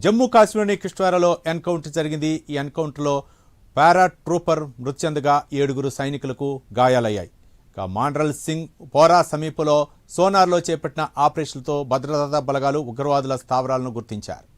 జమ్మూ కాశ్మీర్లోని కిష్ట్వారాలో ఎన్కౌంటర్ జరిగింది. ఈ ఎన్కౌంటర్లో పారా ట్రూపర్ మృతి చెందగా 7 సైనికులకు గాయాలయ్యాయి. మాండ్రల్ సింగ్ పోరా సమీపంలో సోనార్లో చేపట్టిన ఆపరేషన్లతో భద్రతా బలగాలు ఉగ్రవాదుల స్థావరాలను గుర్తించారు.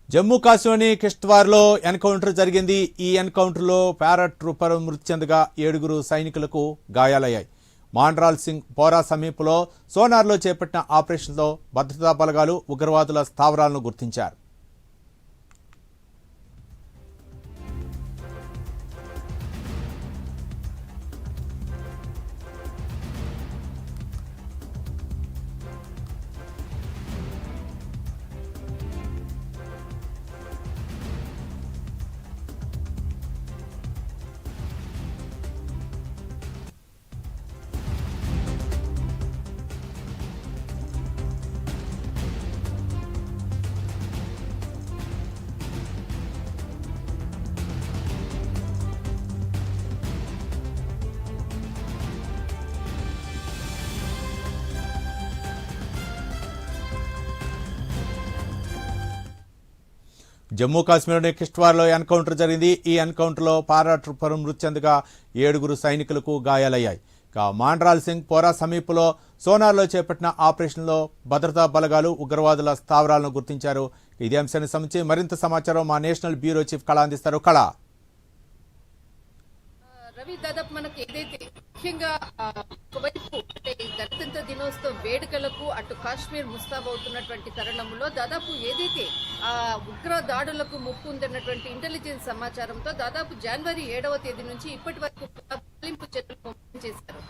జమ్మూ కాశ్మీర్లోని కిష్ట్వార్లో ఎన్కౌంటర్ జరిగింది. ఈ ఎన్కౌంటర్లో పారా ట్రూపర్ మృతి చెందగా 7 సైనికులకు గాయాలయ్యాయి. మాండ్రాల్ సింగ్ పోరా సమీపంలో సోనార్లో చేపట్టిన ఆపరేషన్తో భద్రతా బలగాలు ఉగ్రవాదుల స్థావరాలను గుర్తించారు. జమ్మూ కాశ్మీర్లోని కిష్ట్వార్లో ఎన్కౌంటర్ జరిగింది. ఈ ఎన్కౌంటర్లో పారా ట్రూపర్ మృతి చెందగా 7 సైనికులకు గాయాలయ్యాయి. మాండ్రాల్ సింగ్ పోరా సమీపంలో సోనార్లో చేపట్టిన ఆపరేషన్లో భద్రతా బలగాలు ఉగ్రవాదుల స్థావరాలను గుర్తించారు. ఇదే అంశానికి సంబంధించి మరింత సమాచారం మా నేషనల్ బ్యూరో చీఫ్ కళ అందిస్తారు. కళ, రవి, దాదాపు మనకు ఏదైతే ముఖ్యంగా ఒకవైపు అంటే గణతంత్ర దినోత్సవ వేడుకలకు అటు కాశ్మీర్ ముస్తాబవుతున్నటువంటి తరుణంలో దాదాపు ఏదైతే ఉగ్ర దాడులకు ముప్పు ఉందన్నటువంటి ఇంటెలిజెన్స్ సమాచారంతో దాదాపు జనవరి 7వ తేదీ నుంచి ఇప్పటి వరకు గాలింపు చర్యలు చేశారు.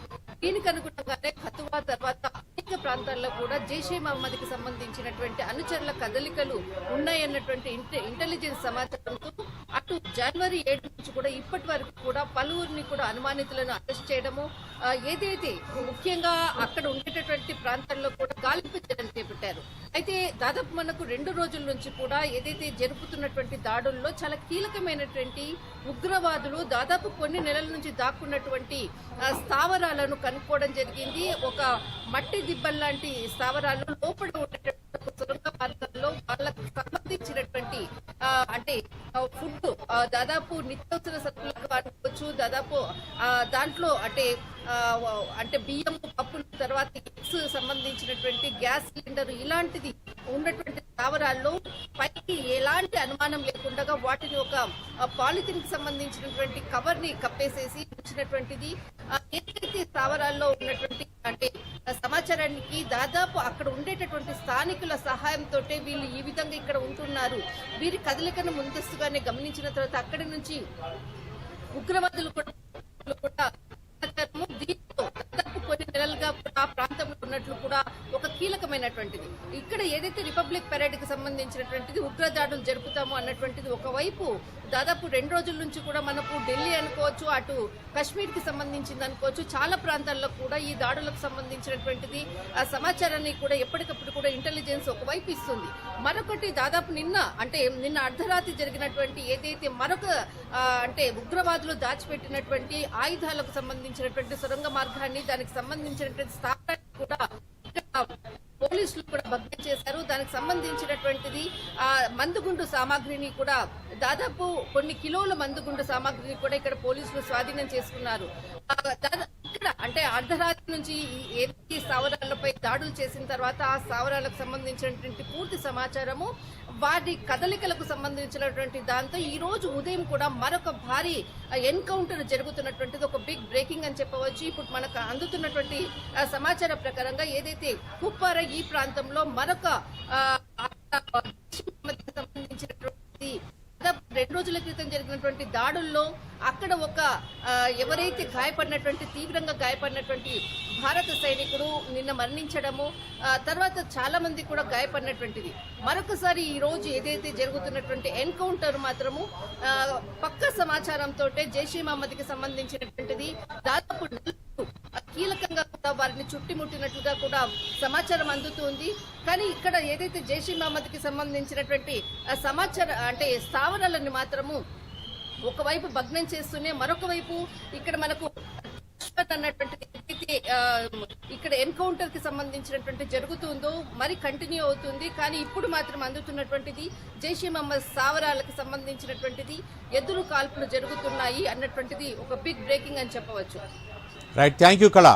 దీనికి అనుగుణంగానే కతువా తర్వాత అనేక ప్రాంతాల్లో కూడా జైషే మహమ్మద్ కి సంబంధించినటువంటి అనుచరుల కదలికలు ఉన్నాయన్నటువంటి ఇంటెలిజెన్స్ సమాచారంతో అటు జనవరి 7 నుంచి కూడా ఇప్పటి వరకు కూడా పలువురిని కూడా అనుమానితులను అరెస్ట్ చేయడము, ఏదైతే ముఖ్యంగా అక్కడ ఉండేటటువంటి ప్రాంతాల్లో కూడా గాలింపు చర్యలు చేపట్టారు. అయితే దాదాపు మనకు 2 రోజుల నుంచి కూడా ఏదైతే జరుపుతున్నటువంటి దాడుల్లో చాలా కీలకమైనటువంటి ఉగ్రవాదులు దాదాపు కొన్ని నెలల నుంచి దాక్కున్నటువంటి స్థావరాలను కనుక్కోవడం జరిగింది. ఒక మట్టి దిబ్బల్లాంటి స్థావరాలు లోపల ఉండేటటువంటి సొరంగ మార్గాల్లో వాళ్ళకు సంబంధించినటువంటి అంటే ఫుడ్ దాదాపు నిత్యావసర సరుకులకు అనుకోవచ్చు, దాదాపు దాంట్లో అంటే బియ్యం, పప్పులు, తర్వాత ఎగ్స్ సంబంధించినటువంటి గ్యాస్ సిలిండర్ ఇలాంటిది ఉన్నటువంటి స్థావరాల్లో పైకి ఎలాంటి అనుమానం లేకుండా వాటిని ఒక పాలిథిన్ కి సంబంధించినటువంటి కవర్ ని కప్పేసేసి ఉంచినటువంటిది. ఏదైతే స్థావరాల్లో ఉన్నటువంటి అంటే సమాచారానికి దాదాపు అక్కడ ఉండేటటువంటి స్థానికుల సహాయంతో వీళ్ళు ఈ విధంగా ఇక్కడ ఉంటున్నారు, వీరి కదలికను ముందస్తుగానే గమనించిన తర్వాత అక్కడి నుంచి ఉగ్రవాదులు కూడా దీంతో దాదాపు కొన్ని నెలలుగా ఆ ప్రాంతంలో ఉన్నట్లు కూడా ఒక కీలకమైనటువంటిది. ఇక్కడ ఏదైతే రిపబ్లిక్ పెరేడ్ కి సంబంధించినటువంటిది ఉగ్రదాడులు జరుపుతాము అన్నటువంటిది ఒకవైపు దాదాపు 2 రోజుల నుంచి కూడా మనకు ఢిల్లీ అనుకోవచ్చు, అటు కశ్మీర్ కి సంబంధించింది అనుకోవచ్చు, చాలా ప్రాంతాల్లో కూడా ఈ దాడులకు సంబంధించినటువంటిది ఆ సమాచారాన్ని కూడా ఎప్పటికప్పుడు కూడా ఇంటెలిజెన్స్ ఒకవైపు ఇస్తుంది. మరొకటి దాదాపు నిన్న అర్ధరాత్రి జరిగినటువంటి ఏదైతే మరొక అంటే ఉగ్రవాదులు దాచిపెట్టినటువంటి ఆయుధాలకు సంబంధించినటువంటి సొరంగ మార్గాన్ని, దానికి సంబంధించినటువంటి స్థావరాన్ని కూడా పోలీసులు కూడా భద్రం చేశారు. దానికి సంబంధించినటువంటిది మందుగుండు సామాగ్రిని కూడా దాదాపు కొన్ని కిలోల మందుగుండు సామాగ్రిని కూడా ఇక్కడ పోలీసులు స్వాధీనం చేసుకున్నారు. ఇక్కడ అంటే అర్ధరాత్రి నుంచి ఏదైతే స్థావరాలపై దాడులు చేసిన తర్వాత ఆ స్థావరాలకు సంబంధించినటువంటి పూర్తి సమాచారము, వారి కదలికలకు సంబంధించినటువంటి దాంతో ఈ రోజు ఉదయం కూడా మరొక భారీ ఎన్కౌంటర్ జరుగుతున్నటువంటిది ఒక బిగ్ బ్రేకింగ్ అని చెప్పవచ్చు. ఇప్పుడు మనకు అందుతున్నటువంటి సమాచారం ప్రకారంగా ఏదైతే కుప్పారా ఈ ప్రాంతంలో మరొక సంబంధించినటువంటి 2 రోజుల క్రితం జరిగినటువంటి దాడుల్లో అక్కడ ఒక ఎవరైతే గాయపడినటువంటి తీవ్రంగా గాయపడినటువంటి భారత సైనికుడు నిన్న మరణించడము, తర్వాత చాలా మంది కూడా గాయపడినటువంటిది. మరొకసారి ఈ రోజు ఏదైతే జరుగుతున్నటువంటి ఎన్కౌంటర్ మాత్రము పక్క సమాచారంతో జైషే మహమ్మద్కి సంబంధించినటువంటిది. దాదాపు కీలకంగా కూడా వారిని చుట్టుముట్టినట్లుగా కూడా సమాచారం అందుతుంది. కానీ ఇక్కడ ఏదైతే జైషే మహమ్మద్కి సంబంధించినటువంటి సమాచారం అంటే స్థావరాలను మాత్రము ఒకవైపు భగ్నం చేస్తూనే మరొక వైపు ఇక్కడ మనకు అన్నటువంటిది ఏదైతే ఇక్కడ ఎన్కౌంటర్ కి సంబంధించినటువంటి జరుగుతుందో మరి కంటిన్యూ అవుతుంది. కానీ ఇప్పుడు మాత్రం అందుతున్నటువంటిది జైషే మహమ్మద్ స్థావరాలకు సంబంధించినటువంటిది ఎదురు కాల్పులు జరుగుతున్నాయి అన్నటువంటిది ఒక బిగ్ బ్రేకింగ్ అని చెప్పవచ్చు. రైట్, థ్యాంక్ యూ కళ.